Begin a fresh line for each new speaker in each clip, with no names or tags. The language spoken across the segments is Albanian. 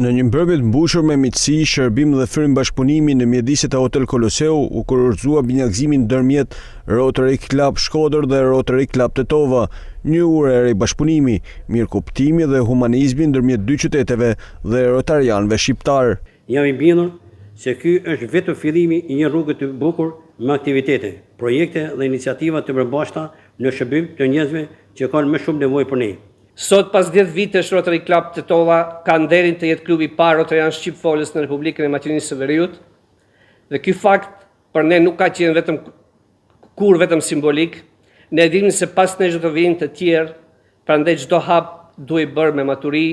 Në një mbrëmje të mbushur me miqësi, shërbim dhe frym bashkëpunimi në mjediset e Hotel Koloseu u kurorëzua binjakëzimi ndërmjet Rotary Club Shkodër dhe Rotary Club Tetova, një urë e re bashkëpunimi, mirëkuptimi dhe humanizmi ndërmjet dy qyteteve dhe rotarianëve shqiptar.
Jam i bindur se ky është vetëm fillimi i një rruge të bukur me aktivitete, projekte dhe iniciativa të përbashkëta në shërbim të njerëzve që kanë më shumë nevojë për ne.
Sot, pas 10 vitesh, Rotary Club Tetova ka nderin të jetë klubi i parë rotarian shqipfolës në Republikën e Maqedonisë së Veriut, dhe ky fakt për ne nuk ka qenë vetëm simbolik. Ne dimë se pas ne çdo të vinë të tjerë, prandaj çdo hap duhet bërë me maturi,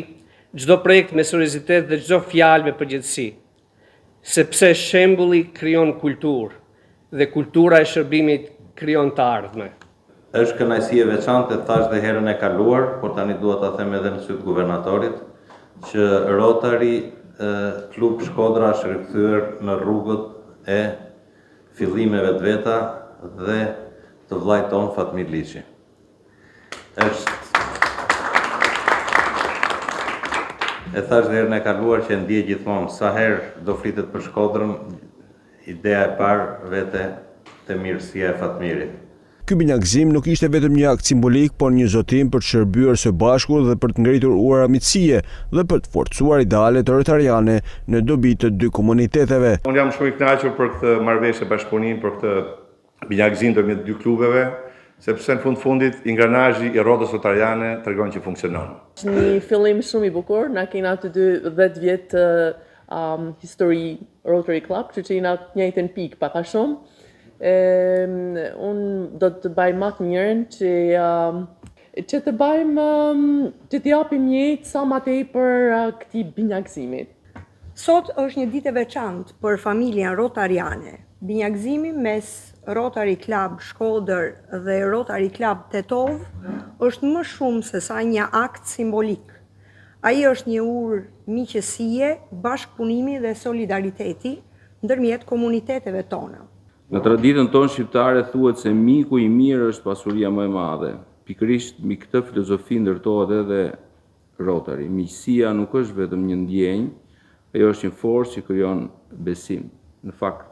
çdo projekt me seriozitet dhe çdo fjalë me përgjegjësi. Sepse shembulli krijon kulturë dhe kultura e shërbimit krijon të ardhme.
Është kënaqësi e veçantë, thash dhe herën e kaluar, por tani dua ta them edhe në sy të guvernatorit, që Rotary Klub Shkodra është rikthyer në rrugët e fillimeve të veta dhe të vllait ton Fatmir Liçi. E thash dhe herën e kaluar që ndjej gjithmonë sa herë do flitet për Shkodrën, ideja e parë vete te mirësia e Fatmirit.
Ky binjakëzim nuk ishte vetëm një akt simbolik, por një zotim për të shërbyer së bashku dhe për të ngritur ura miqësie dhe për të forcuar idealet rotariane në dobi të dy komuniteteve.
Unë jam shumë i kënaqur për këtë marrëveshje bashkëpunimi, për këtë binjakëzim ndërmjet dy klubeve, sepse në fundit ingranazhi i rrotës rotariane tregon që funksionon.
Një fillim shumë i bukur, na kena të dy 10 vjet histori Rotary Club, që jena në njëjtën pikë pak a shumë. Unë do të bëjmë matë njërën që të bëjmë që të japim jetë sa ma tepër këtij binjakëzimit.
Sot është një ditë e veçantë për familjen rotariane. Binjakëzimi mes Rotary Club Shkodër dhe Rotary Club Tetov është më shumë se sa një akt simbolik. Ai është një urë miqësie, bashkëpunimi dhe solidariteti ndërmjet komuniteteve tona.
Në traditën tonë shqiptare thuhet se miku i mirë është pasuria më e madhe. Pikërisht mbi këtë filozofi ndërtohet edhe Rotary. Miqësia nuk është vetëm një ndjenjë, ajo është një forcë që krijon besim. Në fakt,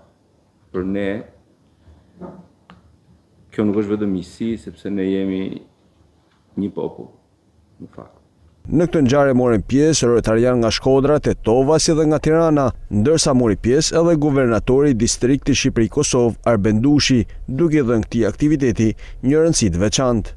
për ne kjo nuk është vetëm miqësi, sepse ne jemi një popull, në fakt.
Në këtë ngjarje morën pjesë rotarian nga Shkodra, Tetova si dhe nga Tirana, ndërsa mori pjesë edhe guvernatori i distriktit Shqipëri-Kosovë Arben Dushi, duke dhënë këtij aktiviteti një rëndësi të veçantë.